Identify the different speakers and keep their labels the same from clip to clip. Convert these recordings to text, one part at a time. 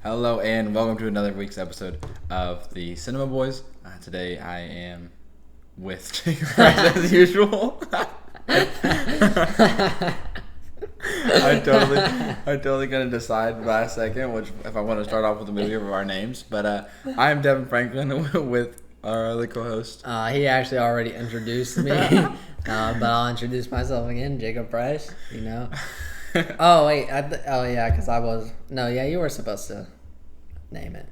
Speaker 1: Hello and welcome to another week's episode of the Cinema Boys. Today I am with Jacob Price as usual. I totally gonna decide last second which if I want to start off with the movie or our names. But I am Devan Franklin with our other co-host.
Speaker 2: He actually already introduced me, but I'll introduce myself again, Jacob Price. Oh wait, you were supposed to name it.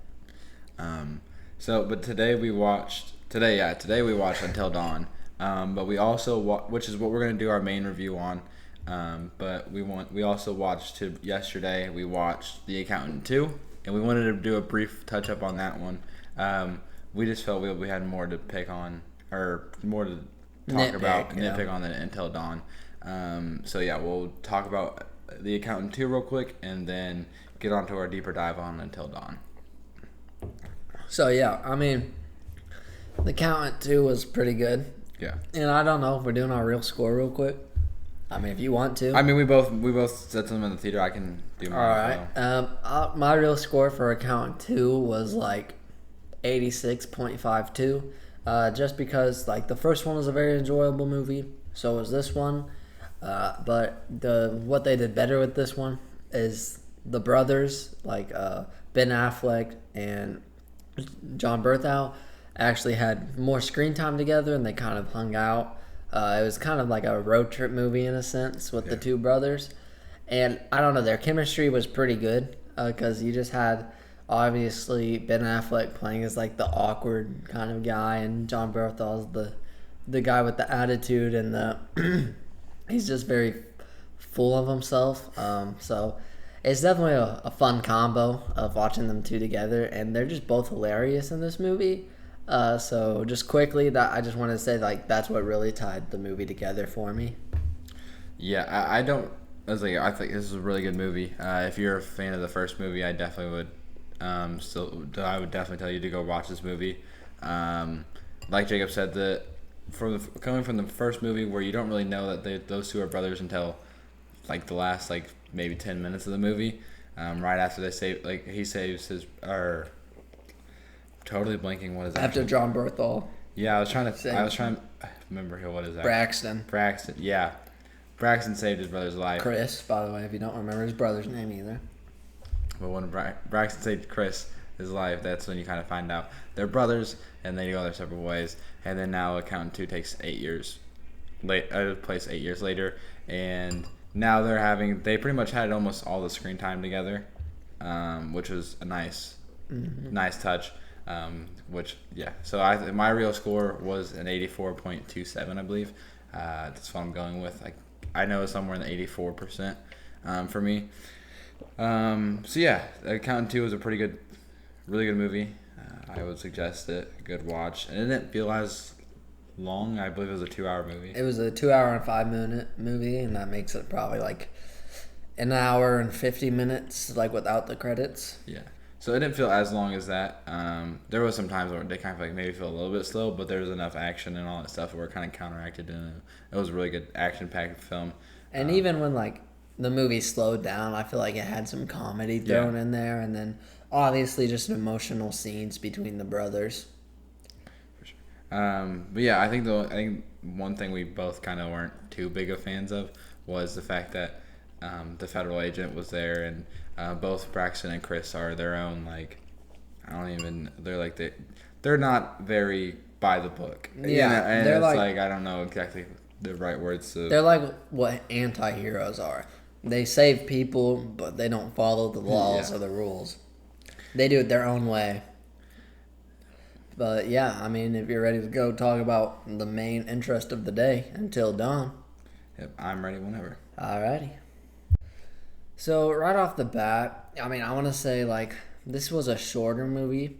Speaker 1: But today we watched Until Dawn. But we also which is what we're gonna do our main review on. But we also watched yesterday. We watched The Accountant 2, and we wanted to do a brief touch up on that one. We just felt we had more to pick on or more to nitpick on than Until Dawn. We'll talk about The Accountant 2 real quick, and then get on to our deeper dive on Until Dawn.
Speaker 2: So The Accountant 2 was pretty good.
Speaker 1: Yeah.
Speaker 2: And I don't know if we're doing our real score real quick. If you want to.
Speaker 1: We both said something in the theater. I can do mine.
Speaker 2: All right. My real score for Accountant 2 was 86.52. Just because the first one was a very enjoyable movie. So was this one. But what they did better with this one is the brothers, Ben Affleck and John Berthow, actually had more screen time together, and they kind of hung out. It was kind of like a road trip movie in a sense with the two brothers. And I don't know, their chemistry was pretty good because you just had, obviously, Ben Affleck playing as the awkward kind of guy, and John Berthaw's the guy with the attitude, and he's just very full of himself. So it's definitely a fun combo of watching them two together, and they're just both hilarious in this movie. So just quickly, I just want to say that's what really tied the movie together for me.
Speaker 1: Yeah, I think this is a really good movie. If you're a fan of the first movie, I definitely would. I would definitely tell you to go watch this movie. Like Jacob said, coming from the first movie where you don't really know that those two are brothers until the last maybe 10 minutes of the movie. Right after he saves his totally blanking what is that?
Speaker 2: After John Berthal.
Speaker 1: Yeah, I was trying to remember what is that?
Speaker 2: Braxton,
Speaker 1: yeah. Braxton saved his brother's life.
Speaker 2: Chris, by the way, if you don't remember his brother's name either.
Speaker 1: But when Braxton saved Chris his life, that's when you kind of find out they're brothers and they go their separate ways. And then now Accountant 2 takes 8 years place 8 years later, and now they pretty much had almost all the screen time together, which was a nice touch. So my real score was an 84.27, I believe. That's what I'm going with. I know it's somewhere in the 84% for me. Accountant 2 was a really good movie. I would suggest it. A good watch. And it didn't feel as long. I believe it was a 2-hour movie.
Speaker 2: It was a 2-hour and 5-minute movie, and that makes it probably an hour and 50 minutes, without the credits.
Speaker 1: Yeah. So it didn't feel as long as that. There was some times where they kind of maybe feel a little bit slow, but there was enough action and all that stuff where it kind of counteracted, and it was a really good action-packed film.
Speaker 2: And even when the movie slowed down, I feel it had some comedy thrown in there, and then obviously just emotional scenes between the brothers.
Speaker 1: For sure. I think one thing we both kind of weren't too big of fans of was the fact that the federal agent was there, and both Braxton and Chris are their own they're not very by the book.
Speaker 2: Yeah,
Speaker 1: and it's I don't know exactly the right words to.
Speaker 2: They're like what anti-heroes are. They save people, but they don't follow the laws or the rules. They do it their own way. But if you're ready to go talk about the main interest of the day, Until Dawn.
Speaker 1: Yep, I'm ready whenever.
Speaker 2: Alrighty. So right off the bat, I want to say this was a shorter movie.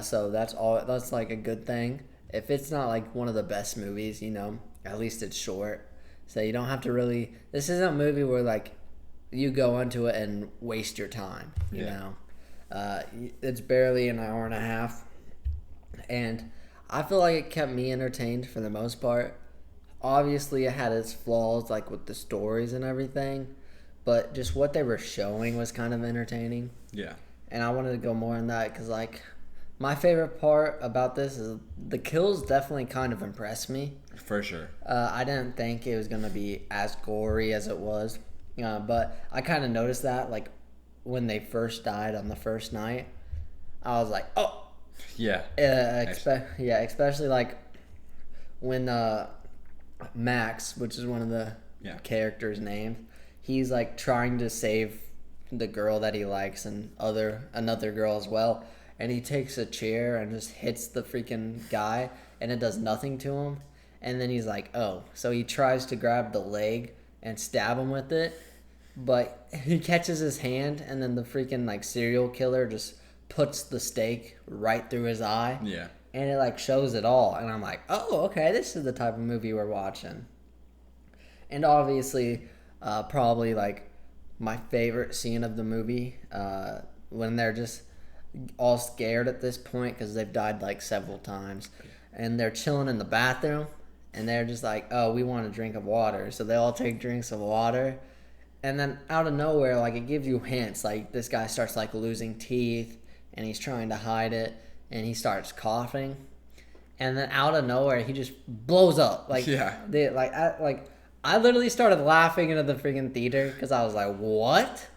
Speaker 2: So that's a good thing. If it's not one of the best movies, at least it's short. So you don't have to really. This isn't a movie where you go into it and waste your time. You know, it's barely an hour and a half, and I feel like it kept me entertained for the most part. Obviously, it had its flaws, with the stories and everything, but just what they were showing was kind of entertaining.
Speaker 1: Yeah.
Speaker 2: and I wanted to go more in that because like my favorite part about this is the kills definitely kind of impressed me.
Speaker 1: For sure.
Speaker 2: I didn't think it was gonna be as gory as it was, but I kind of noticed that like when they first died on the first night, I was like, oh,
Speaker 1: Yeah.
Speaker 2: yeah, especially like when Max, which is one of the characters' names, he's like trying to save the girl that he likes and another girl as well, and he takes a chair and just hits the freaking guy, and it does nothing to him, and then he's like, oh, so he tries to grab the leg and stab him with it, but he catches his hand, and then the freaking like serial killer just puts the stake right through his eye.
Speaker 1: Yeah.
Speaker 2: And it like shows it all, and I'm like, oh, okay, this is the type of movie we're watching. And obviously, probably like my favorite scene of the movie, when they're just all scared at this point because they've died like several times, and they're chilling in the bathroom, and they're just like, oh, we want a drink of water, so they all take drinks of water, and then out of nowhere, like it gives you hints, like this guy starts like losing teeth, and he's trying to hide it. And he starts coughing, and then out of nowhere he just blows up. Like I literally started laughing into the freaking theater because I was like, "What?"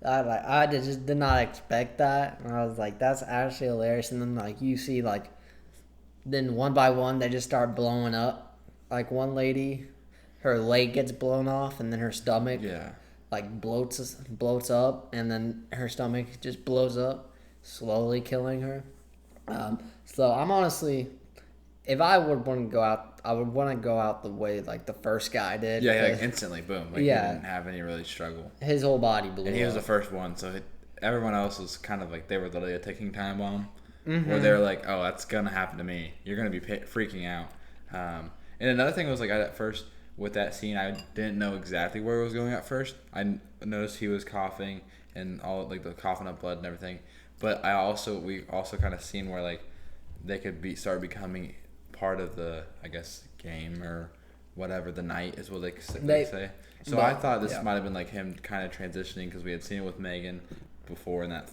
Speaker 2: I just did not expect that, and I was like, "That's actually hilarious." And then like you see like, then one by one they just start blowing up. Like one lady, her leg gets blown off, and then her stomach like bloats up, and then her stomach just blows up, slowly killing her. So I'm honestly, if I would want to go out, I would want to go out the way like the first guy did.
Speaker 1: Yeah, like instantly, boom. Like he didn't have any really struggle.
Speaker 2: His whole body blew up.
Speaker 1: And he was the first one, so everyone else was kind of like they were literally a ticking time bomb. Where they were like, oh, that's going to happen to me. You're going to be freaking out. And another thing was like at first with that scene, I didn't know exactly where it was going at first. I noticed he was coughing and all like the coughing up blood and everything. But we also kind of seen where like they could start becoming part of the, I guess, game or whatever. The night is what they say. So I thought this might have been like him kind of transitioning because we had seen it with Megan before in that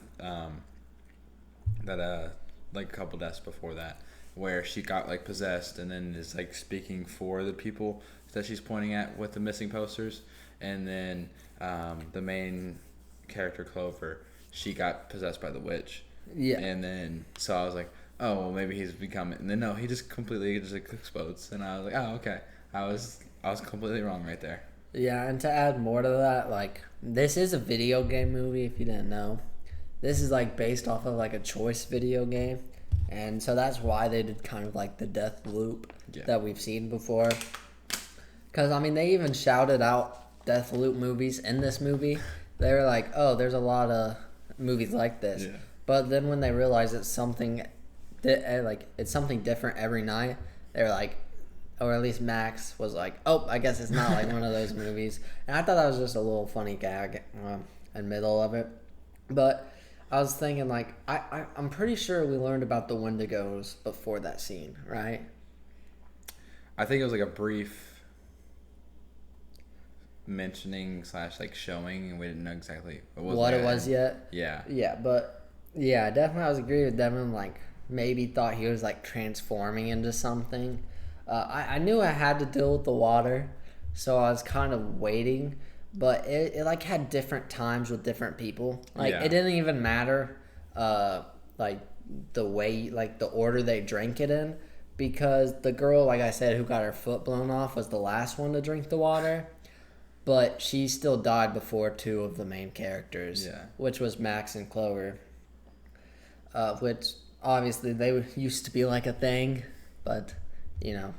Speaker 1: like a couple deaths before that where she got like possessed and then is like speaking for the people that she's pointing at with the missing posters, and then the main character Clover, she got possessed by the witch. Yeah. And then, so I was like, oh, well, maybe he's becoming... And then, no, he just completely just like, explodes. And I was like, oh, okay. I was completely wrong right there.
Speaker 2: Yeah, and to add more to that, like, this is a video game movie, if you didn't know. This is, like, based off of, like, a choice video game. And so that's why they did kind of, like, the death loop that we've seen before. Because, I mean, they even shouted out death loop movies in this movie. They were like, oh, there's a lot of movies like this. Yeah. But then when they realized it's something different every night, they were like, or at least Max was like, oh, I guess it's not like one of those movies. And I thought that was just a little funny gag in the middle of it. But I was thinking, like, I'm pretty sure we learned about the Wendigos before that scene, right?
Speaker 1: I think it was like a brief mentioning / like showing, and we didn't know exactly
Speaker 2: what it was yet.
Speaker 1: Yeah,
Speaker 2: but yeah, definitely I was agree with Devan. Like maybe thought he was like transforming into something. I knew I had to deal with the water, so I was kind of waiting. But it like had different times with different people. Like it didn't even matter, like the way, like the order they drank it in, because the girl, like I said, who got her foot blown off was the last one to drink the water. But she still died before two of the main characters, which was Max and Clover. Which obviously they used to be like a thing, but you know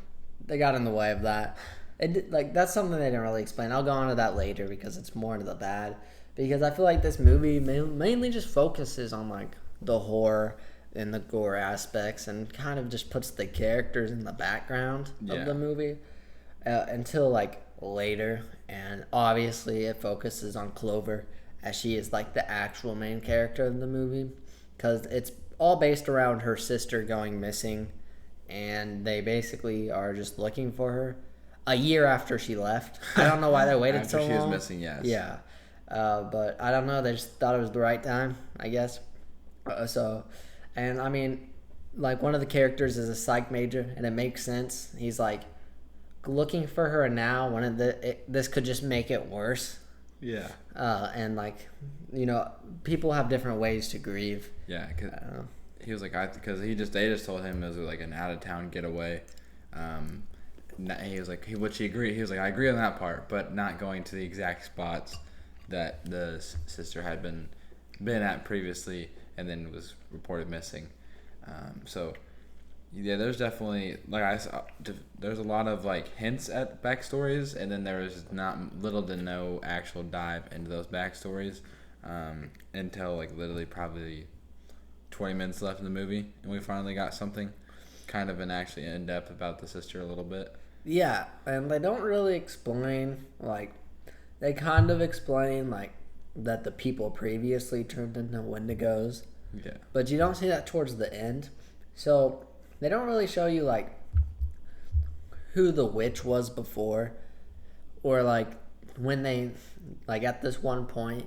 Speaker 2: they got in the way of that. That's something they didn't really explain. I'll go on to that later because it's more into the bad. Because I feel like this movie mainly just focuses on like the horror and the gore aspects, and kind of just puts the characters in the background of the movie until like later. And obviously it focuses on Clover, as she is like the actual main character of the movie, because it's all based around her sister going missing, and they basically are just looking for her a year after she left. I don't know why they waited so long.
Speaker 1: After she was missing, yes.
Speaker 2: Yeah. But I don't know. They just thought it was the right time, I guess. So, and I mean, like one of the characters is a psych major, and it makes sense. He's like looking for her now. This could just make it worse.
Speaker 1: Yeah.
Speaker 2: And like, people have different ways to grieve.
Speaker 1: Yeah, cause he was like, because they just told him it was like an out of town getaway. He was like, which he agreed. He was like, I agree on that part, but not going to the exact spots that the sister had been at previously, and then was reported missing. So yeah, there's definitely there's a lot of like hints at backstories, and then there was not little to no actual dive into those backstories until like literally probably 20 minutes left in the movie, and we finally got something kind of actually in depth about the sister a little bit.
Speaker 2: Yeah, and they don't really explain, like, they kind of explain, like, that the people previously turned into Wendigos.
Speaker 1: Yeah.
Speaker 2: But you don't see that towards the end. So, they don't really show you, like, who the witch was before. Or, like, when they, like, at this one point,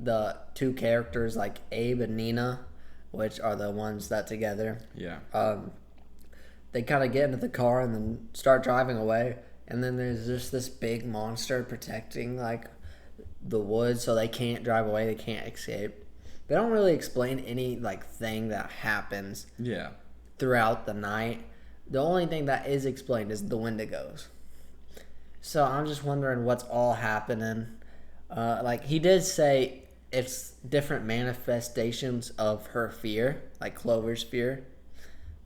Speaker 2: the two characters, like, Abe and Nina, which are the ones that together.
Speaker 1: Yeah.
Speaker 2: They kind of get into the car and then start driving away, and then there's just this big monster protecting like the woods, so they can't drive away, they can't escape. They don't really explain any like thing that happens throughout the night. The only thing that is explained is the Wendigos. So I'm just wondering what's all happening. Like he did say it's different manifestations of her fear, like Clover's fear.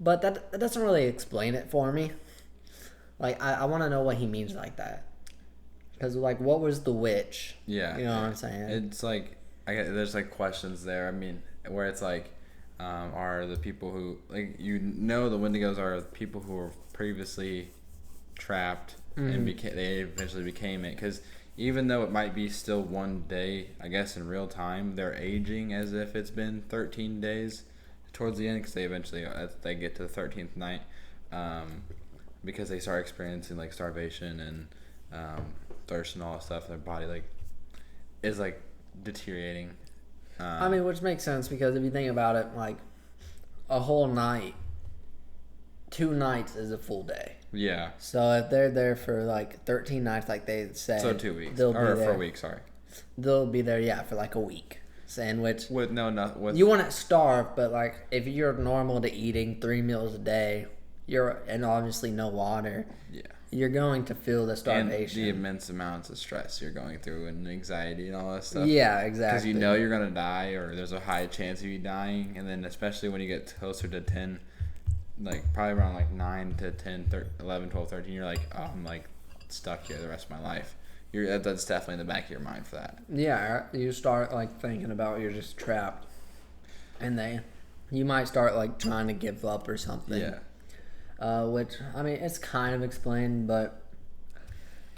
Speaker 2: But that doesn't really explain it for me. Like, I want to know what he means like that. Because, like, what was the witch?
Speaker 1: Yeah.
Speaker 2: You know what I'm saying?
Speaker 1: It's like, there's, like, questions there. I mean, where it's like, are the people who, like, the Wendigos are people who were previously trapped and they eventually became it. Because even though it might be still one day, I guess, in real time, they're aging as if it's been 13 days. Towards the end, because they eventually get to the 13th night, because they start experiencing like starvation and thirst and all that stuff. Their body like is like deteriorating.
Speaker 2: I mean, which makes sense because if you think about it, like a whole night, 2 nights is a full day.
Speaker 1: Yeah.
Speaker 2: So if they're there for like 13 nights, like they said,
Speaker 1: so 2 weeks
Speaker 2: they'll
Speaker 1: or
Speaker 2: be there,
Speaker 1: for a week. Sorry.
Speaker 2: They'll be there, for like a week. Sandwich
Speaker 1: with
Speaker 2: you wouldn't starve, but like if you're normal to eating 3 meals a day, and obviously no water, you're going to feel the starvation
Speaker 1: and the immense amounts of stress you're going through and anxiety and all that stuff.
Speaker 2: Yeah, exactly.
Speaker 1: Because you're gonna die, or there's a high chance of you dying, and then especially when you get closer to 10, like probably around like 9 to 10, 11, 12, 13, you're like, oh, I'm like stuck here the rest of my life. That's definitely in the back of your mind for that.
Speaker 2: Yeah, you start like thinking about you're just trapped, and you might start like trying to give up or something.
Speaker 1: Yeah.
Speaker 2: Which I mean, it's kind of explained, but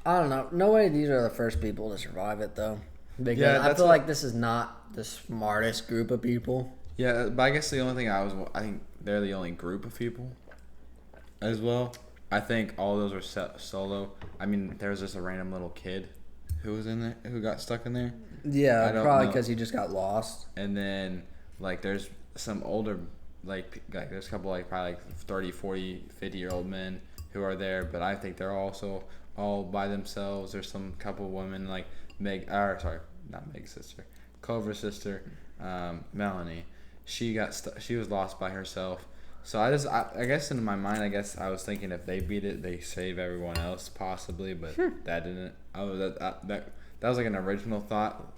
Speaker 2: I don't know. No way these are the first people to survive it though, because I feel like this is not the smartest group of people.
Speaker 1: Yeah, but I guess the only thing I think they're the only group of people, as well. I think all those were solo. I mean, there was just a random little kid who was in there, who got stuck in there.
Speaker 2: Yeah, probably because he just got lost.
Speaker 1: And then, like, there's some older, like there's a couple, like, probably, like, 30, 40, 50-year-old men who are there. But I think they're also all by themselves. There's some couple women, like, not Meg's sister. Clover's sister, Melanie. She was lost by herself. So I guess in my mind, I was thinking if they beat it, they save everyone else possibly, but that didn't. Oh, that was like an original thought,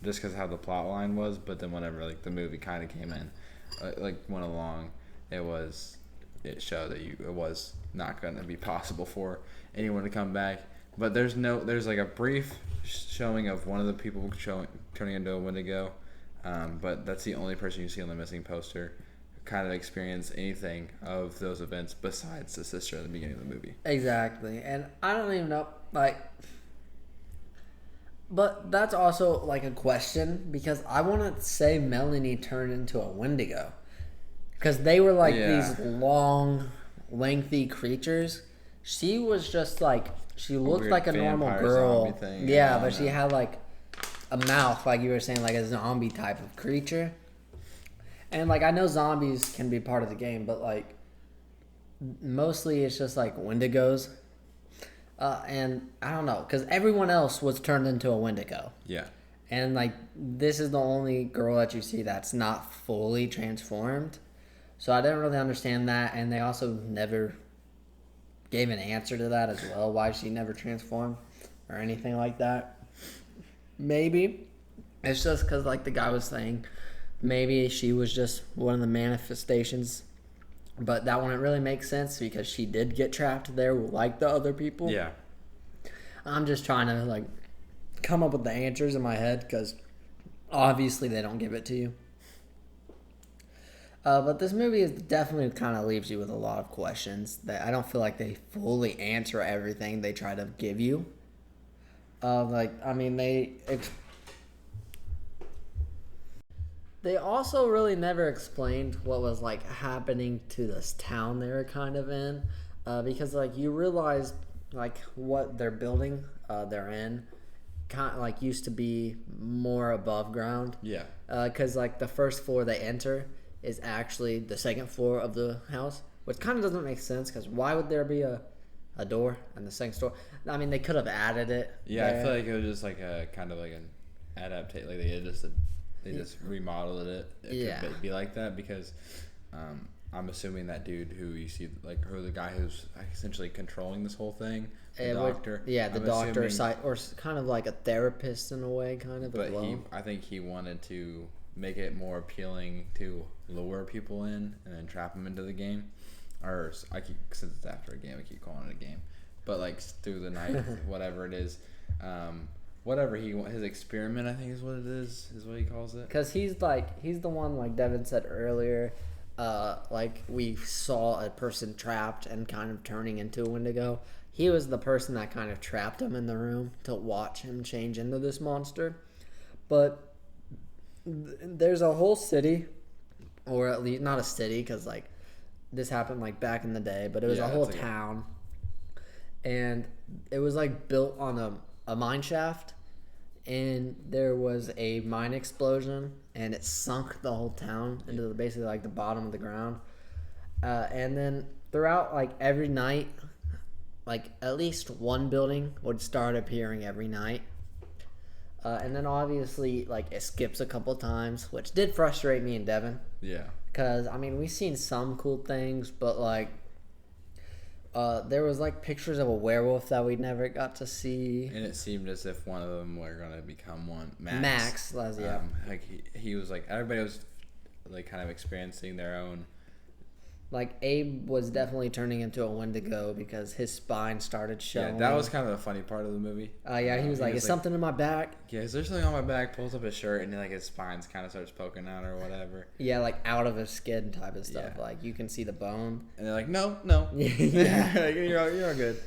Speaker 1: just because how the plot line was. But then whenever like the movie kind of came in, went along, it showed that it was not going to be possible for anyone to come back. But there's like a brief showing of one of the people turning into a Wendigo, but that's the only person you see on the missing poster kind of experience anything of those events besides the sister at the beginning of the movie.
Speaker 2: Exactly. And I don't even know, like, but that's also like a question because I want to say Melanie turned into a Wendigo because they were like these long, lengthy creatures. She was just like, she looked like a normal girl.
Speaker 1: Thing.
Speaker 2: Yeah, but she had like a mouth, like you were saying, like a zombie type of creature. And like I know zombies can be part of the game, but like mostly it's just like Wendigos. And I don't know, because everyone else was turned into a Wendigo.
Speaker 1: Yeah.
Speaker 2: And like this is the only girl that you see that's not fully transformed. So I didn't really understand that, and they also never gave an answer to that as well, why she never transformed or anything like that. Maybe it's just because, like the guy was saying, maybe she was just one of the manifestations, but that wouldn't really make sense because she did get trapped there like the other people.
Speaker 1: Yeah.
Speaker 2: I'm just trying to like come up with the answers in my head because obviously they don't give it to you. But this movie is definitely kind of leaves you with a lot of questions that I don't feel like they fully answer everything they try to give you. They also really never explained what was like happening to this town they were kind of in, because like you realize like what they're building, they're in, kind of like used to be more above ground.
Speaker 1: Yeah.
Speaker 2: Because like the first floor they enter is actually the second floor of the house, which kind of doesn't make sense because why would there be a door in the second store? I mean, they could have added it.
Speaker 1: Yeah,
Speaker 2: there.
Speaker 1: I feel like it was just like a kind of like an adaptation. Like they just remodeled it. It could be like that because I'm assuming that dude who you see, like, who the guy who's essentially controlling this whole thing, the doctor.
Speaker 2: The doctor, or kind of like a therapist in a way, kind of.
Speaker 1: But
Speaker 2: as well.
Speaker 1: I think he wanted to make it more appealing to lure people in and then trap them into the game. Or since it's after a game, I keep calling it a game. But like through the night, whatever it is, whatever his experiment, I think is what he calls it.
Speaker 2: Because he's the one, like Devan said earlier, like we saw a person trapped and kind of turning into a Wendigo. He was the person that kind of trapped him in the room to watch him change into this monster. But there's a whole city, or at least not a city, because like this happened like back in the day, but it was a whole town, and it was like built on a mine shaft, and there was a mine explosion, and it sunk the whole town into basically like the bottom of the ground, and then throughout like every night, like at least one building would start appearing every night. And then obviously, like, it skips a couple times, which did frustrate me and Devan.
Speaker 1: Yeah.
Speaker 2: Because, I mean, we've seen some cool things, but, like, there was, like, pictures of a werewolf that we never got to see.
Speaker 1: And it seemed as if one of them were going to become one.
Speaker 2: Max, yeah.
Speaker 1: Like, he was, like, everybody was, like, kind of experiencing their own.
Speaker 2: Like, Abe was definitely turning into a Wendigo because his spine started showing.
Speaker 1: Yeah, that was kind of the funny part of the movie.
Speaker 2: He was like, is something in my back?
Speaker 1: Yeah, is there something on my back? Pulls up his shirt, and like his spine kind of starts poking out or whatever.
Speaker 2: Yeah, like out of his skin type of stuff. Yeah. Like, you can see the bone.
Speaker 1: And they're like, no.
Speaker 2: Yeah.
Speaker 1: you're all good.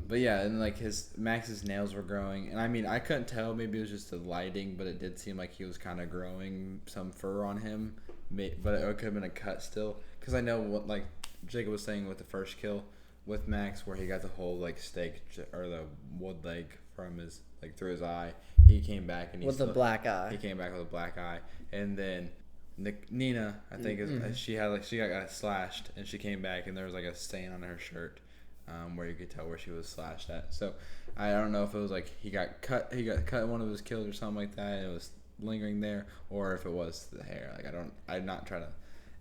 Speaker 1: But yeah, and like Max's nails were growing, and I mean, I couldn't tell. Maybe it was just the lighting, but it did seem like he was kind of growing some fur on him. But it could have been a cut still, because I know what like Jacob was saying with the first kill with Max, where he got the whole like stake or the wood leg from his like through his eye. He came back and
Speaker 2: with a black eye.
Speaker 1: He came back with a black eye, and then Nina, I think she got slashed, and she came back, and there was like a stain on her shirt, where you could tell where she was slashed at. So I don't know if it was like he got cut in one of his kills or something like that, and it was lingering there, or if it was the hair. Like I'm not trying to,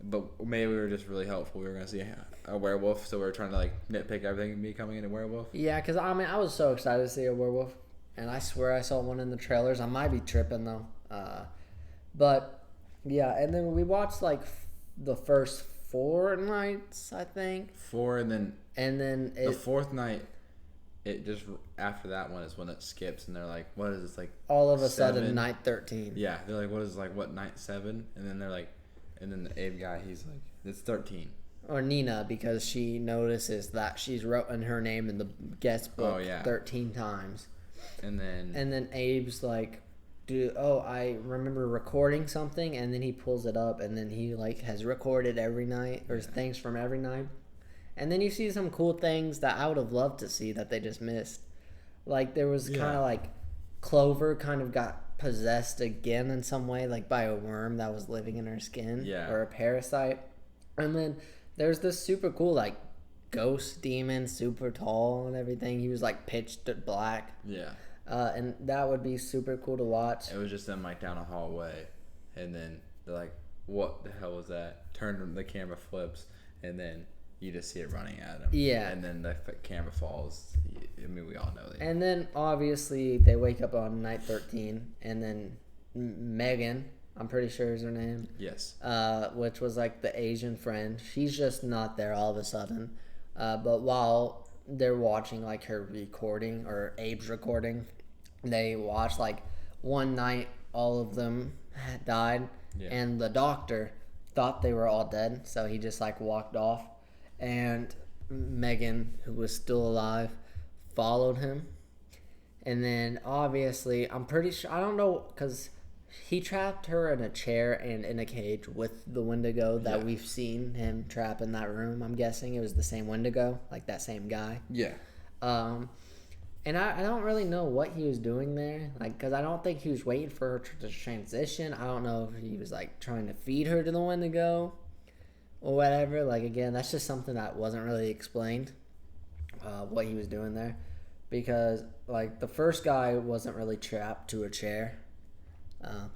Speaker 1: but maybe we were just really helpful. We were gonna see a werewolf, so we were trying to like nitpick everything becoming into a werewolf.
Speaker 2: Yeah, because I mean I was so excited to see a werewolf, and I swear I saw one in the trailers. I might be tripping though, but yeah. And then we watched like the first 4 nights, I think.
Speaker 1: 4, and then the fourth night. It just after that one is when it skips, and they're like, "What is this like?"
Speaker 2: All of a sudden, night 13.
Speaker 1: Yeah, they're like, "What is like what night 7?" And then they're like, and then the Abe guy, he's like, "It's 13."
Speaker 2: Or Nina, because she notices that she's written her name in the guest book 13 times.
Speaker 1: And then
Speaker 2: Abe's like, I remember recording something, and then he pulls it up, and then he like has recorded every night or things from every night. And then you see some cool things that I would have loved to see that they just missed. Like, there was kind of like Clover kind of got possessed again in some way, like by a worm that was living in her skin,
Speaker 1: Yeah.
Speaker 2: or a parasite. And then there's this super cool like ghost demon, super tall and everything. He was like pitched black.
Speaker 1: Yeah.
Speaker 2: And that would be super cool to watch.
Speaker 1: It was just them like down a hallway, and then they're like, "What the hell was that?" Turn the camera flips, and then you just see it running at him.
Speaker 2: Yeah.
Speaker 1: And then the camera falls. I mean, we all know that.
Speaker 2: And then obviously they wake up on night 13, and then Megan, I'm pretty sure is her name.
Speaker 1: Yes.
Speaker 2: Which was like the Asian friend. She's just not there all of a sudden. But while they're watching like her recording or Abe's recording, they watch like one night all of them died, and the doctor thought they were all dead, so he just like walked off, and Megan, who was still alive, followed him. And then obviously I'm pretty sure, I don't know, because he trapped her in a chair and in a cage with the Wendigo that we've seen him trap in that room. I'm guessing it was the same Wendigo, like that same guy.
Speaker 1: Yeah.
Speaker 2: And I don't really know what he was doing there, like, because I don't think he was waiting for her to transition. I don't know if he was like trying to feed her to the Wendigo or whatever. Like, again, that's just something that wasn't really explained, what he was doing there, because like the first guy wasn't really trapped to a chair,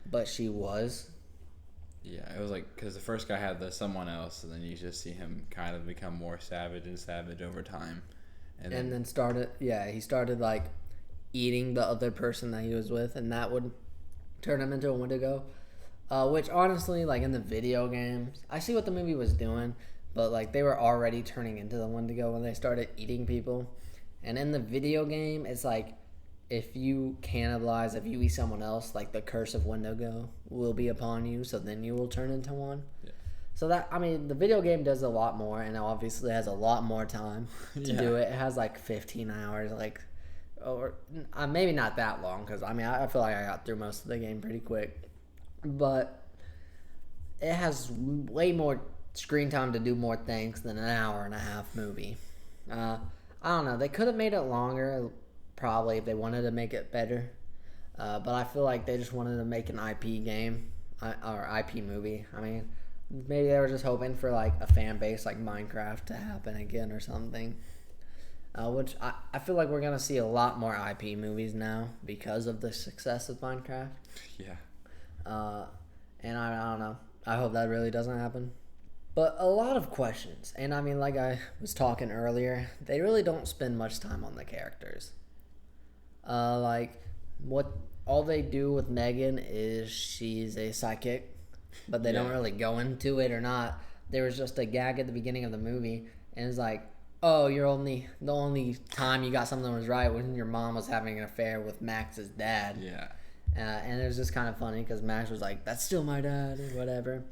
Speaker 2: but she was.
Speaker 1: Yeah, it was like because the first guy had someone else, and then you just see him kind of become more savage and savage over time.
Speaker 2: And then he started like eating the other person that he was with, and that would turn him into a Wendigo. Which honestly, like in the video games, I see what the movie was doing, but like they were already turning into the Wendigo when they started eating people. And in the video game, it's like if you cannibalize, if you eat someone else, like the curse of Wendigo will be upon you, so then you will turn into one. Yeah. So that, I mean, the video game does a lot more, and it obviously has a lot more time to do it. It has like 15 hours, like, or maybe not that long, because I mean, I feel like I got through most of the game pretty quick. But it has way more screen time to do more things than an hour and a half movie. I don't know. They could have made it longer, probably, if they wanted to make it better. But I feel like they just wanted to make an IP game, or IP movie. I mean, maybe they were just hoping for like a fan base like Minecraft to happen again or something. Which I feel like we're going to see a lot more IP movies now because of the success of Minecraft.
Speaker 1: Yeah.
Speaker 2: And I don't know. I hope that really doesn't happen. But a lot of questions. And I mean, like I was talking earlier, they really don't spend much time on the characters. Like, what all they do with Megan is she's a psychic, but they don't really go into it or not. There was just a gag at the beginning of the movie, and it's like, oh, the only time you got something that was right when your mom was having an affair with Max's dad.
Speaker 1: Yeah.
Speaker 2: And it was just kind of funny because Max was like, that's still my dad, or whatever.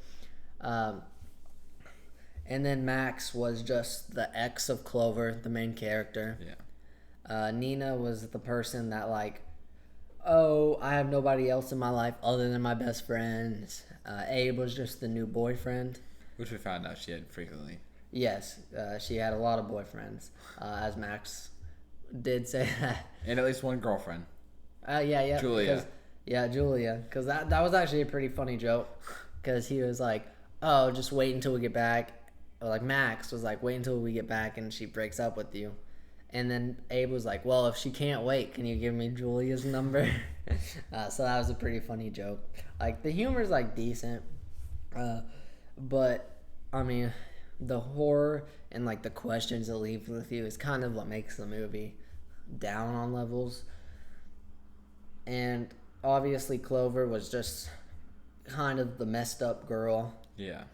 Speaker 2: And then Max was just the ex of Clover, the main character.
Speaker 1: Yeah.
Speaker 2: Nina was the person that like, oh, I have nobody else in my life other than my best friends. Abe was just the new boyfriend.
Speaker 1: Which we found out she had frequently.
Speaker 2: Yes, she had a lot of boyfriends, as Max did say that.
Speaker 1: And at least one girlfriend.
Speaker 2: Yeah.
Speaker 1: Julia.
Speaker 2: Julia. Because that was actually a pretty funny joke. Because he was like, oh, just wait until we get back. Or like Max was like, wait until we get back and she breaks up with you. And then Abe was like, well, if she can't wait, can you give me Julia's number? So that was a pretty funny joke. Like, the humor's like decent. But, I mean, the horror and like the questions it leaves with you is kind of what makes the movie down on levels. And obviously Clover was just kind of the messed up girl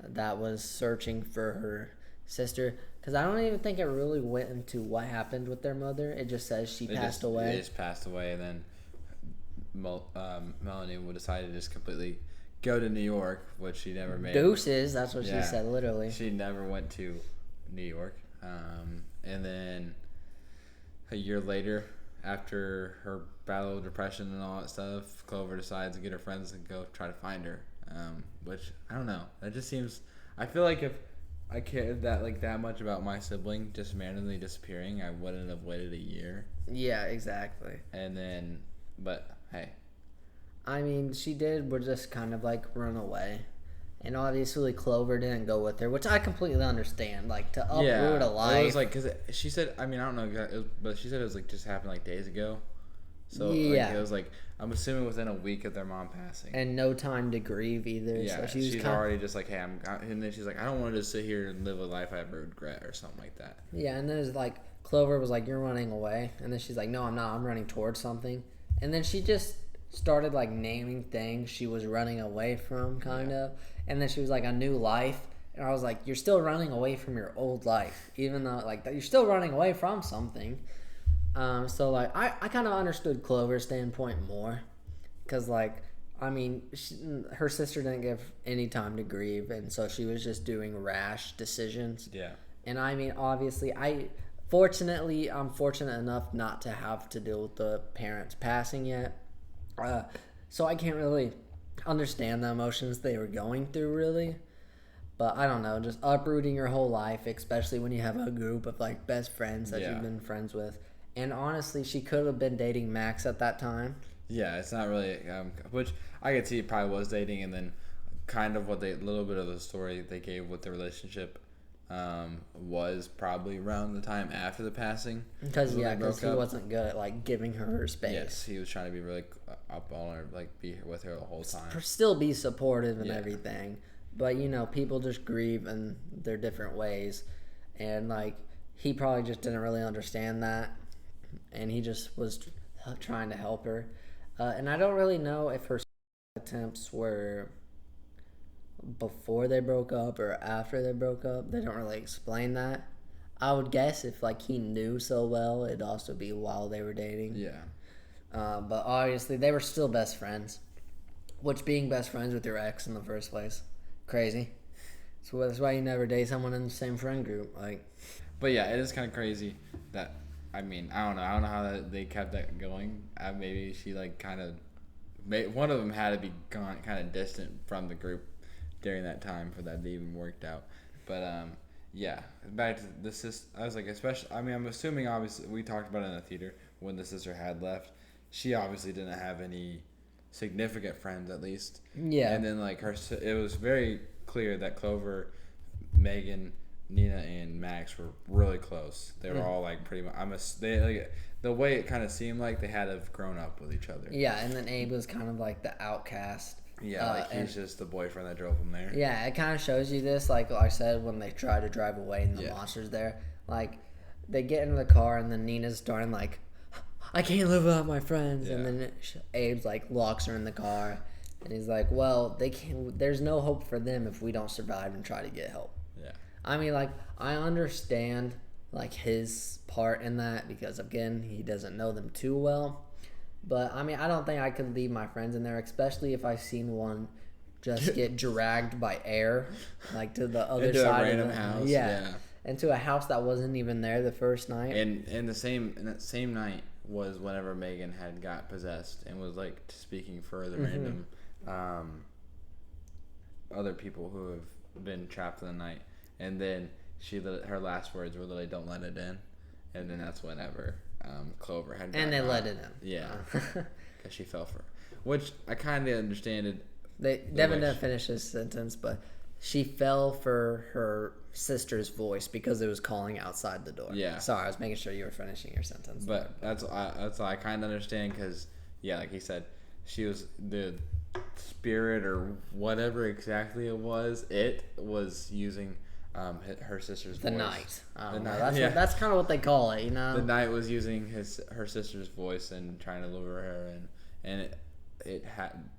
Speaker 2: that was searching for her sister, because I don't even think it really went into what happened with their mother. It just says she passed away.
Speaker 1: They just passed away, and then Melanie would decide to just completely go to New York, which she never made.
Speaker 2: Deuces, that's what she said, literally.
Speaker 1: She never went to New York. And then a year later, after her battle with depression and all that stuff, Clover decides to get her friends and go try to find her. Which, I don't know. That just seems... I feel like if I cared that much about my sibling just randomly disappearing, I wouldn't have waited a year.
Speaker 2: Yeah, exactly.
Speaker 1: And then... But hey.
Speaker 2: I mean, she did would just kind of like run away. And obviously Clover didn't go with her, which I completely understand. Like, to uproot a life.
Speaker 1: It was like, because she said, I mean, I don't know exactly, but she said it was like just happened like days ago. So like, it was like, I'm assuming within a week of their mom passing.
Speaker 2: And no time to grieve either.
Speaker 1: Yeah,
Speaker 2: so
Speaker 1: she's already just like, hey, and then she's like, I don't want to just sit here and live a life I regret or something like that.
Speaker 2: Yeah, and then it's like, Clover was like, you're running away. And then she's like, no, I'm not. I'm running towards something. And then she just started like naming things she was running away from, kind of. And then she was like, a new life. And I was like, you're still running away from your old life, even though like you're still running away from something. So like I kind of understood Clover's standpoint more, because like, I mean, her sister didn't give any time to grieve, and so she was just doing rash decisions.
Speaker 1: Yeah.
Speaker 2: And I mean, obviously, I'm fortunate enough not to have to deal with the parents passing yet. So I can't really understand the emotions they were going through, really. But I don't know, just uprooting your whole life, especially when you have a group of like best friends that you've been friends with. And honestly, she could have been dating Max at that time.
Speaker 1: Yeah, it's not really, which I could see probably was dating, and then kind of what little bit of the story they gave with the relationship was probably around the time after the passing.
Speaker 2: Because he wasn't good at like giving her space.
Speaker 1: Yes, he was trying to be really up on her, like be with her the whole time.
Speaker 2: Still be supportive and everything. But, you know, people just grieve in their different ways. And, like, he probably just didn't really understand that. And he just was trying to help her. And I don't really know if her attempts were before they broke up or after they broke up. They don't really explain that. I would guess if, like, he knew so well, it'd also be while they were dating.
Speaker 1: Yeah.
Speaker 2: But obviously, they were still best friends. Which, being best friends with your ex in the first place, crazy. So that's why you never date someone in the same friend group. Like,
Speaker 1: but yeah, it is kind of crazy that, I mean, I don't know how they kept that going. Maybe she like kind of, one of them had to be gone, kind of distant from the group during that time for that to even worked out. But yeah, back to the sister. I was like, especially, I mean, I'm assuming obviously we talked about it in the theater when the sister had left. She obviously didn't have any significant friends, at least.
Speaker 2: Yeah.
Speaker 1: And then like it was very clear that Clover, Megan, Nina, and Max were really close. They were all like pretty much. The way it kind of seemed like they had to have grown up with each other.
Speaker 2: Yeah, and then Abe was kind of like the outcast.
Speaker 1: Yeah, like he's just the boyfriend that drove him there.
Speaker 2: Yeah, it kind of shows you this, like I said, when they try to drive away and the monster's there. Like, they get into the car and then Nina's starting like, I can't live without my friends. Yeah. And then Abe's like locks her in the car. And he's like, well, there's no hope for them if we don't survive and try to get help.
Speaker 1: Yeah.
Speaker 2: I mean, like, I understand, like, his part in that because, again, he doesn't know them too well. But, I mean, I don't think I could leave my friends in there, especially if I've seen one just get dragged by air, like, to the other side
Speaker 1: of a random
Speaker 2: house.
Speaker 1: house. Yeah.
Speaker 2: And to a house that wasn't even there the first night.
Speaker 1: And that same night was whenever Megan had got possessed and was, like, speaking for the random other people who have been trapped in the night. And then her last words were literally, "Don't let it in." And then that's whenever Clover had.
Speaker 2: And they let it in.
Speaker 1: Yeah, because she fell for, which I kind of understand it.
Speaker 2: Devan didn't finish his sentence, but she fell for her sister's voice because it was calling outside the door.
Speaker 1: Yeah.
Speaker 2: Sorry, I was making sure you were finishing your sentence.
Speaker 1: But that's I kind of understand because like he said, she was the spirit or whatever exactly it was using her sister's voice.
Speaker 2: The night.
Speaker 1: The night.
Speaker 2: That's kind of what they call it, you know.
Speaker 1: The night was using her sister's voice and trying to lure her, and it had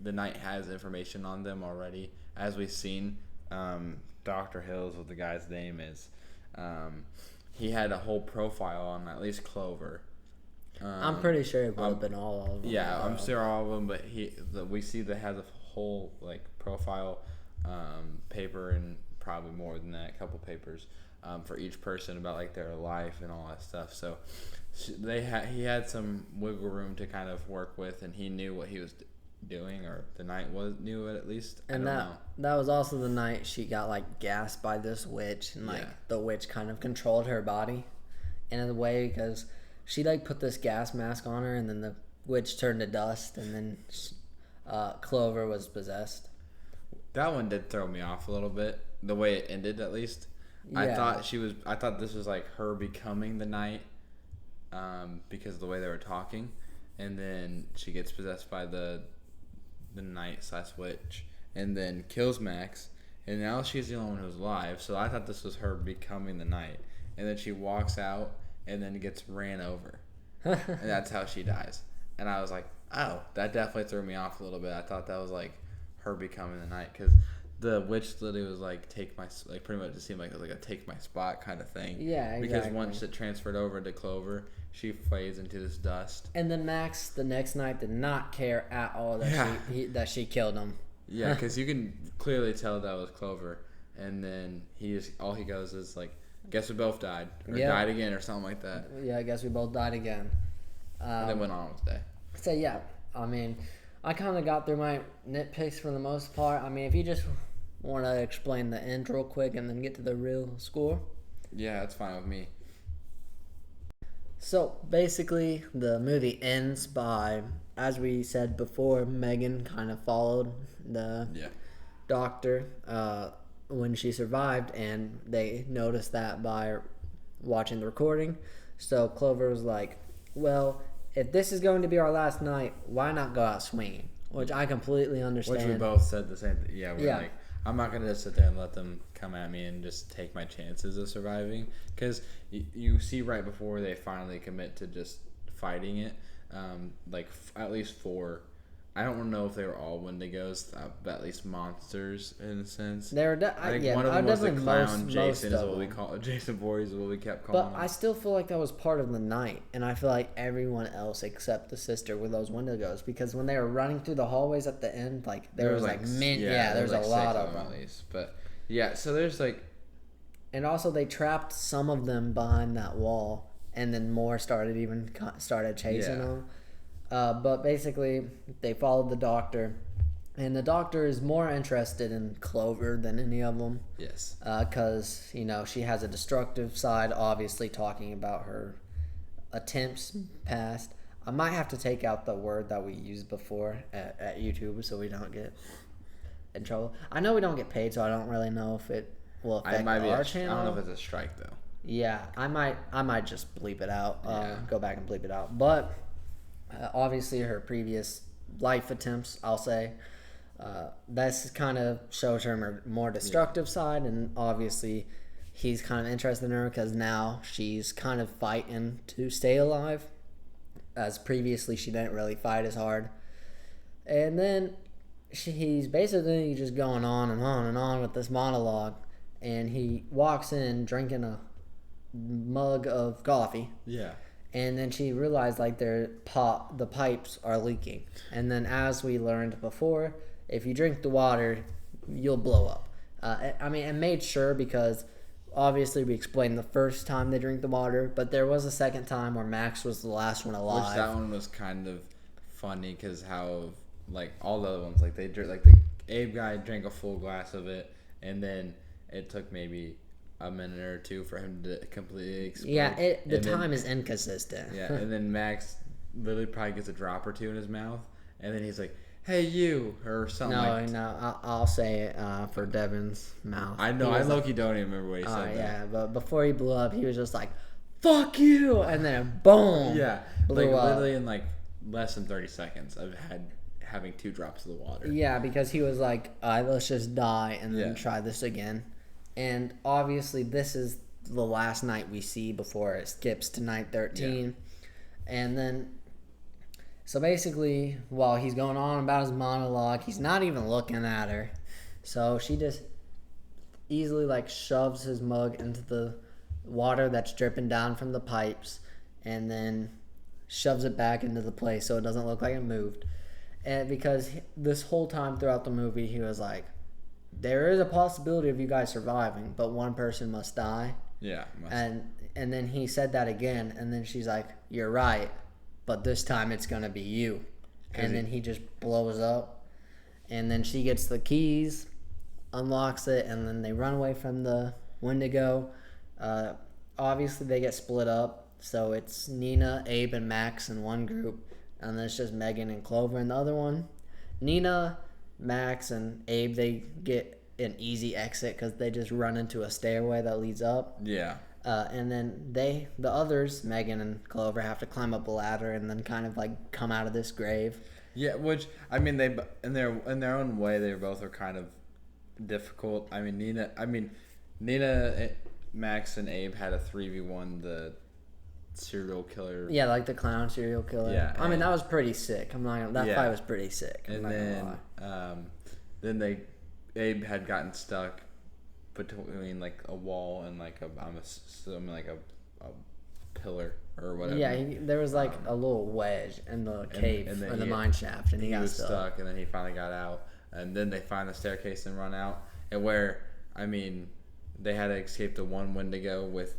Speaker 1: the night has information on them already, as we've seen. Dr. Hills, what the guy's name is, he had a whole profile on at least Clover.
Speaker 2: I'm pretty sure it would have been all of them.
Speaker 1: Yeah, I'm sure all of them, but we see that has a whole like profile paper and probably more than that, a couple papers for each person about like their life and all that stuff. So he had some wiggle room to kind of work with, and he knew what he was doing, or the night knew it at least.
Speaker 2: And that was also the night she got like gassed by this witch, and like the witch kind of controlled her body in a way because she like put this gas mask on her, and then the which turned to dust, and then Clover was possessed.
Speaker 1: That one did throw me off a little bit, the way it ended at least.
Speaker 2: Yeah.
Speaker 1: I thought this was like her becoming the Knight, because of the way they were talking, and then she gets possessed by the Knight/witch, and then kills Max, and now she's the only one who's alive. So I thought this was her becoming the Knight, and then she walks out and then gets ran over, and that's how she dies. And I was like, oh, that definitely threw me off a little bit. I thought that was like her becoming the Knight, because the witch literally was like, take my, like, pretty much it seemed like it was like a take my spot kind of thing.
Speaker 2: Yeah, exactly.
Speaker 1: Because once it transferred over to Clover, she fades into this dust.
Speaker 2: And then Max the next night did not care at all that that she killed him.
Speaker 1: Yeah, because you can clearly tell that was Clover, and then all he goes is like, guess we both died, or died again, or something like that.
Speaker 2: Yeah, I guess we both died again.
Speaker 1: And then went on with the day.
Speaker 2: So yeah, I mean, I kind of got through my nitpicks for the most part. I mean, if you just want to explain the end real quick and then get to the real score.
Speaker 1: Yeah, that's fine with me.
Speaker 2: So basically, the movie ends by, as we said before, Megan kind of followed the doctor when she survived, and they noticed that by watching the recording. So Clover was like, well, if this is going to be our last night, why not go out swinging? Which I completely understand.
Speaker 1: Which we both said the same thing. Yeah, like, I'm not going to just sit there and let them come at me and just take my chances of surviving. Because you see right before they finally commit to just fighting it, at least 4. I don't know if they were all Wendigos, but at least monsters in a sense.
Speaker 2: They were
Speaker 1: I think one of them was the clown. Jason is what we call it. Jason Voorhees is what we kept calling him.
Speaker 2: But I still feel like that was part of the night, and I feel like everyone else except the sister were those Wendigos, because when they were running through the hallways at the end, like there was like there's a lot of them
Speaker 1: at least. But yeah, so there's like,
Speaker 2: and also they trapped some of them behind that wall, and then more started chasing them. But basically, they followed the doctor, and the doctor is more interested in Clover than any of them.
Speaker 1: Yes.
Speaker 2: Because, she has a destructive side, obviously talking about her attempts past. I might have to take out the word that we used before at YouTube so we don't get in trouble. I know we don't get paid, so I don't really know if it will affect our channel.
Speaker 1: I don't know if it's a strike, though.
Speaker 2: Yeah, I might just bleep it out. Go back and bleep it out. But obviously her previous life attempts, I'll say, this kind of shows her more destructive side, and obviously he's kind of interested in her because now she's kind of fighting to stay alive, as previously she didn't really fight as hard. And then he's basically just going on and on and on with this monologue, and he walks in drinking a mug of coffee.
Speaker 1: Yeah.
Speaker 2: And then she realized like the pipes are leaking. And then, as we learned before, if you drink the water, you'll blow up. It made sure, because obviously we explained the first time they drink the water, but there was a second time where Max was the last one alive.
Speaker 1: Which that one was kind of funny because how like all the other ones, like they drink, like the Abe guy drank a full glass of it, and then it took maybe a minute or two for him to completely explode.
Speaker 2: Yeah, the time is inconsistent.
Speaker 1: Yeah, and then Max literally probably gets a drop or two in his mouth, and then he's like, "Hey, you," or something.
Speaker 2: No, I'll say it for Devan's mouth.
Speaker 1: I know, I low-key don't even remember what he said.
Speaker 2: Yeah, but before he blew up, he was just like, "Fuck you," and then boom.
Speaker 1: Yeah,
Speaker 2: blew up.
Speaker 1: Literally in like less than 30 seconds of having 2 drops of the water.
Speaker 2: Yeah, because he was like, let's just die and then try this again. And obviously, this is the last night we see before it skips to night 13. Yeah. And then, so basically, while he's going on about his monologue, he's not even looking at her. So she just easily like shoves his mug into the water that's dripping down from the pipes, and then shoves it back into the place so it doesn't look like it moved. And because this whole time throughout the movie, he was like, there is a possibility of you guys surviving, but one person must die.
Speaker 1: Yeah.
Speaker 2: And then he said that again, and then she's like, you're right, but this time it's going to be you. And then he just blows up, and then she gets the keys, unlocks it, and then they run away from the Wendigo. Obviously, they get split up, so it's Nina, Abe, and Max in one group, and then it's just Megan and Clover. And the other one, Nina, Max, and Abe, they get an easy exit because they just run into a stairway that leads up.
Speaker 1: Yeah.
Speaker 2: And then the others, Megan and Clover, have to climb up a ladder and then kind of like come out of this grave.
Speaker 1: Yeah, which I mean, they in their own way, they both are kind of difficult. I mean, Nina, Max, and Abe had a 3v1 the serial killer.
Speaker 2: Yeah, like the clown serial killer.
Speaker 1: Yeah,
Speaker 2: I mean that was pretty sick. That
Speaker 1: Yeah.
Speaker 2: fight was pretty sick. I'm
Speaker 1: And
Speaker 2: not gonna lie.
Speaker 1: then Abe had gotten stuck between like a wall and like I'm assuming like a pillar or whatever.
Speaker 2: Yeah, there was like a little wedge in the cave
Speaker 1: and then
Speaker 2: or the mine shaft, and he got
Speaker 1: was
Speaker 2: stuck.
Speaker 1: stuck, and then he finally got out, and then they find the staircase and run out, and where I mean they had to escape the one Wendigo with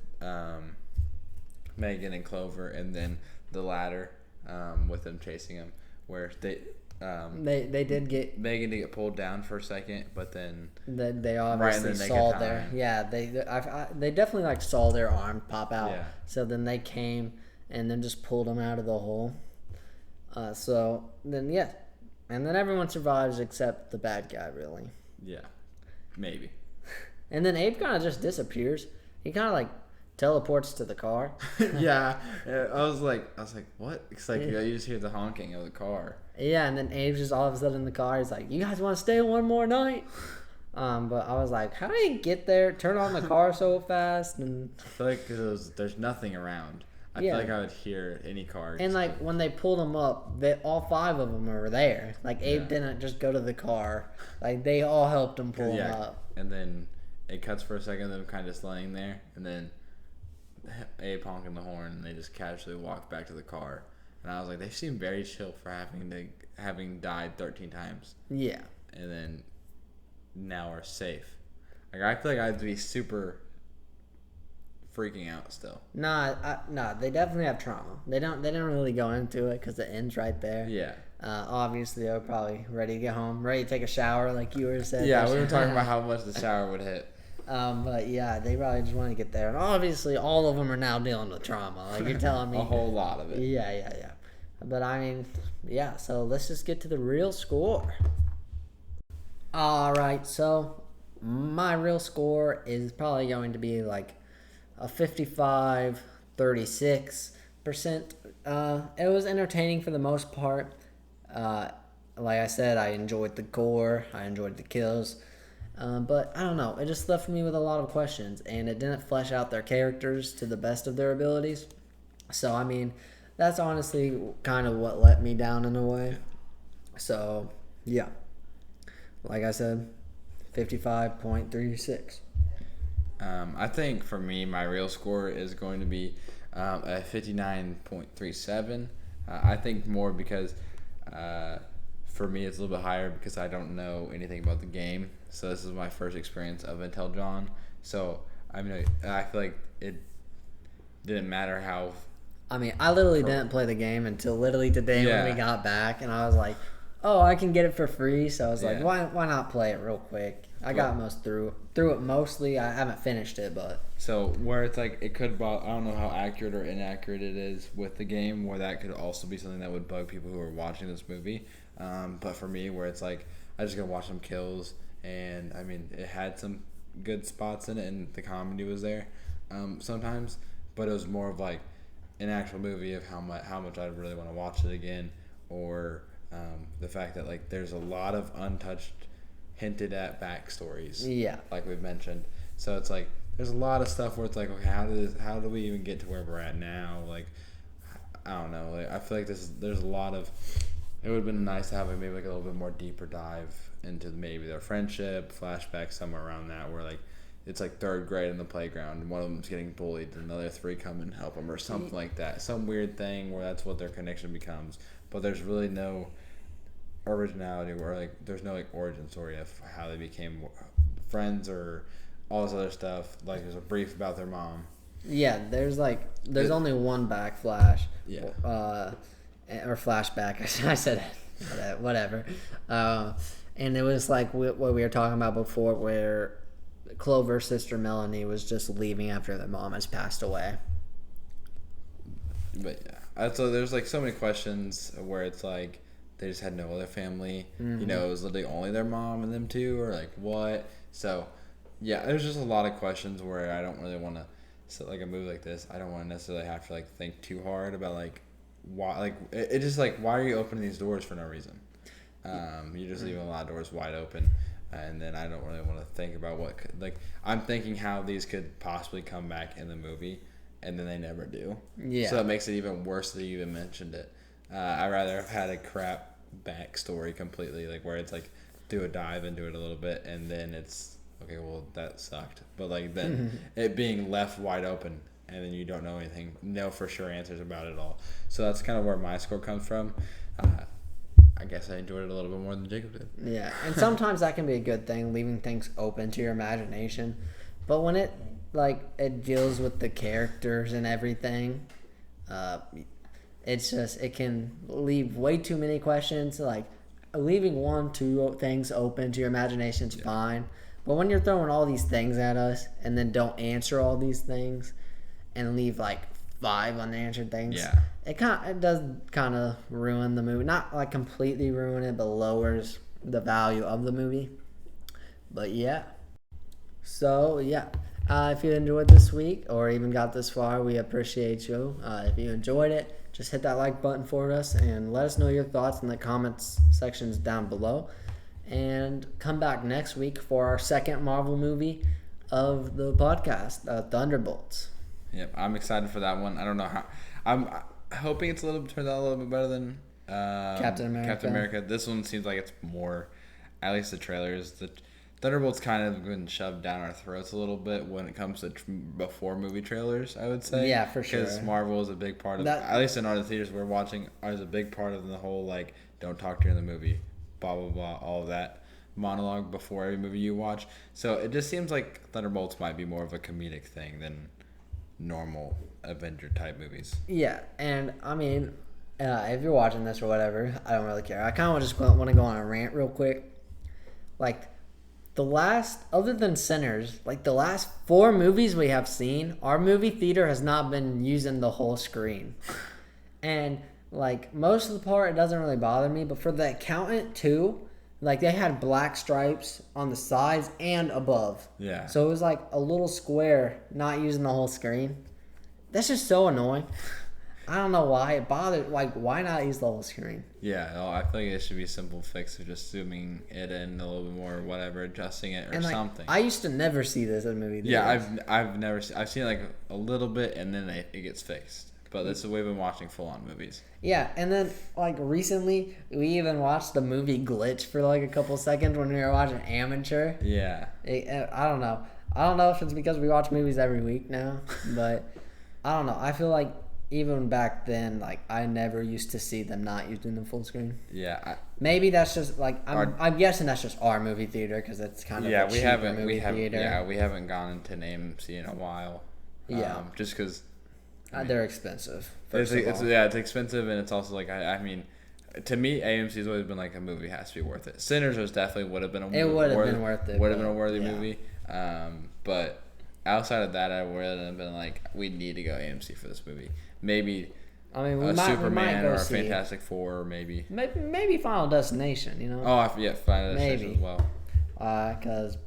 Speaker 1: Megan and Clover, and then the ladder with them chasing them, where
Speaker 2: They did get
Speaker 1: Megan to get pulled down for a second, but then
Speaker 2: they
Speaker 1: Right in
Speaker 2: obviously
Speaker 1: the nick
Speaker 2: saw
Speaker 1: of
Speaker 2: their
Speaker 1: time.
Speaker 2: they definitely like saw their arm pop out.
Speaker 1: Yeah.
Speaker 2: So then they came and then just pulled them out of the hole. So then and then everyone survives except the bad guy really.
Speaker 1: yeah, maybe.
Speaker 2: And then Abe kind of just disappears. He kind of like teleports to the car.
Speaker 1: Yeah, I was like, what? It's like you just hear the honking of the car.
Speaker 2: Yeah, and then Abe's just all of a sudden in the car. He's like, "You guys want to stay one more night?" But I was like, "How did he get there? Turn on the car so fast?" And
Speaker 1: I feel like there's nothing around. I
Speaker 2: Yeah.
Speaker 1: feel like I would hear any car.
Speaker 2: and like when they pulled him up, all five of them were there. Like Abe
Speaker 1: Yeah.
Speaker 2: didn't just go to the car. Like they all helped him pull him up.
Speaker 1: And then it cuts for a second, them kind of just laying there, and then Abe honking the horn, and they just casually walk back to the car. And I was like, they seem very chill for having died 13 times,
Speaker 2: Yeah.
Speaker 1: and then now are safe. Like I feel like I'd be super freaking out still.
Speaker 2: Nah, they definitely have trauma. They don't really go into it because it ends right there.
Speaker 1: Yeah.
Speaker 2: Obviously, they're probably ready to get home, ready to take a shower, like you were saying.
Speaker 1: Yeah, we were talking about how much the shower would hit.
Speaker 2: But yeah, they probably just want to get there, and obviously, all of them are now dealing with trauma. Like you're telling me,
Speaker 1: A whole lot of it.
Speaker 2: Yeah. But I mean, yeah. So let's just get to the real score. All right. So my real score is probably going to be like a 55-36%. It was entertaining for the most part. Like I said, I enjoyed the gore. I enjoyed the kills. But I don't know. It just left me with a lot of questions, and it didn't flesh out their characters to the best of their abilities. So, I mean, that's honestly kind of what let me down in a way. So, yeah. Like I said, 55.36.
Speaker 1: I think for me, my real score is going to be a 59.37. I think more because for me it's a little bit higher because I don't know anything about the game. So this is my first experience of Until Dawn. So I mean, I feel like it didn't matter how.
Speaker 2: I mean, I literally didn't play the game until literally today when
Speaker 1: Yeah.
Speaker 2: we got back, and I was like, "Oh, I can get it for free." So I was like,
Speaker 1: Yeah.
Speaker 2: "Why not play it real quick?" I got most through it mostly. I haven't finished it, but
Speaker 1: So where it's like it could bug, I don't know how accurate or inaccurate it is with the game, where that could also be something that would bug people who are watching this movie. But for me, where it's like I just gonna watch some kills, and I mean it had some good spots in it, and the comedy was there sometimes, but it was more of like an actual movie of how much I really want to watch it again, or the fact that like there's a lot of untouched, hinted at backstories.
Speaker 2: yeah.
Speaker 1: Like we've mentioned. So it's like there's a lot of stuff where it's like, okay, how do we even get to where we're at now? Like I don't know. Like I feel like there's a lot of. It would have been nice to have maybe like a little bit more deeper dive into maybe their friendship, flashback somewhere around that, where like it's like third grade in the playground and one of them's getting bullied and the other three come and help them or something like that. Some weird thing where that's what their connection becomes. But there's really no originality or like there's no like origin story of how they became friends or all this other stuff. Like there's a brief about their mom.
Speaker 2: Yeah, there's only one backflash.
Speaker 1: Yeah.
Speaker 2: Or flashback. I said it. Whatever. And it was like what we were talking about before, where Clover's sister Melanie was just leaving after their mom has passed away.
Speaker 1: But yeah. So there's like so many questions where it's like they just had no other family.
Speaker 2: Mm-hmm.
Speaker 1: You know, it was literally only their mom and them two, or like what? So yeah, there's just a lot of questions where I don't really want to. So like a movie like this, I don't want to necessarily have to like think too hard about like why. Like it just like why are you opening these doors for no reason? You're just leaving a lot of doors wide open, and then I don't really want to think about what could, like I'm thinking how these could possibly come back in the movie, and then they never do.
Speaker 2: Yeah.
Speaker 1: So it makes it even worse that you even mentioned it. I'd rather have had a crap backstory completely, like where it's like do a dive into it a little bit, and then it's okay. Well, that sucked, but like then it being left wide open, and then you don't know anything, no for sure answers about it all. So that's kind of where my score comes from. I guess I enjoyed it a little bit more than Jacob did.
Speaker 2: Yeah, and sometimes that can be a good thing, leaving things open to your imagination. But when it deals with the characters and everything, it can leave way too many questions. Like leaving 1-2 things open to your imagination is fine, but when you're throwing all these things at us and then don't answer all these things and leave like 5 unanswered things, it does kind of ruin the movie. Not like completely ruin it, but lowers the value of the movie. But yeah. So yeah, if you enjoyed this week or even got this far, we appreciate you. If you enjoyed it, just hit that like button for us and let us know your thoughts in the comments sections down below. And come back next week for our second Marvel movie of the podcast, Thunderbolts.
Speaker 1: Yep, I'm excited for that one. I don't know how. I'm hoping it's turns out a little bit better than
Speaker 2: Captain America.
Speaker 1: Captain America. This one seems like it's more, at least the trailers. The Thunderbolts kind of been shoved down our throats a little bit when it comes to before movie trailers, I would say.
Speaker 2: Yeah, for sure.
Speaker 1: Because Marvel is a big part of, at least in our theaters we're watching, is a big part of the whole like don't talk during the movie, blah blah blah, all of that monologue before every movie you watch. So it just seems like Thunderbolts might be more of a comedic thing than normal Avenger type movies.
Speaker 2: Yeah, and I mean, if you're watching this or whatever, I don't really care. I kind of just want to go on a rant real quick. Like, other than Sinners, like the last 4 movies we have seen, our movie theater has not been using the whole screen. And, like, most of the part, it doesn't really bother me, but for The Accountant 2, like, they had black stripes on the sides and above.
Speaker 1: Yeah.
Speaker 2: So it was like a little square not using the whole screen. That's just so annoying. I don't know why it bothered. Like, why not use the whole screen?
Speaker 1: Yeah, no, I feel like it should be a simple fix of just zooming it in a little bit more, or whatever, adjusting it or something.
Speaker 2: I used to never see this in movie theaters.
Speaker 1: Yeah, I've seen like a little bit, and then it gets fixed. But that's the way we've been watching full-on movies.
Speaker 2: Yeah, and then like recently, we even watched the movie Glitch for like a couple seconds when we were watching Amateur.
Speaker 1: Yeah.
Speaker 2: I don't know. I don't know if it's because we watch movies every week now, but I don't know. I feel like even back then, like I never used to see them not using the full screen.
Speaker 1: Yeah.
Speaker 2: Maybe that's just like I'm guessing that's just our movie theater because it's kind of a cheaper movie theater.
Speaker 1: Yeah, we haven't gone into an AMC in a while.
Speaker 2: Yeah.
Speaker 1: Just because.
Speaker 2: They're expensive.
Speaker 1: It's expensive, and it's also like I mean, to me, AMC's always been like a movie has to be worth it. Sinners would have been a worthy movie. But outside of that, I would have been like, we need to go AMC for this movie. Maybe Superman or a Fantastic Four, or maybe
Speaker 2: Final Destination. You know.
Speaker 1: Oh, Final Destination as well.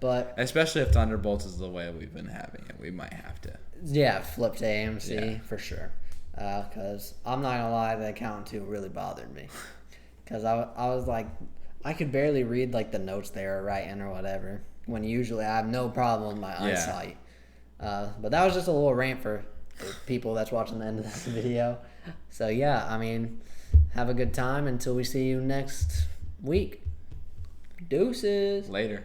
Speaker 2: But
Speaker 1: especially if Thunderbolts is the way we've been having it, we might have to.
Speaker 2: Yeah, flip to AMC for sure. Because I'm not gonna lie, The Accountant 2 really bothered me. Because I was like, I could barely read like the notes they were writing or whatever. When usually I have no problem with my eyesight. But that was just a little rant for the people that's watching the end of this video. So yeah, I mean, have a good time until we see you next week. Deuces.
Speaker 1: Later.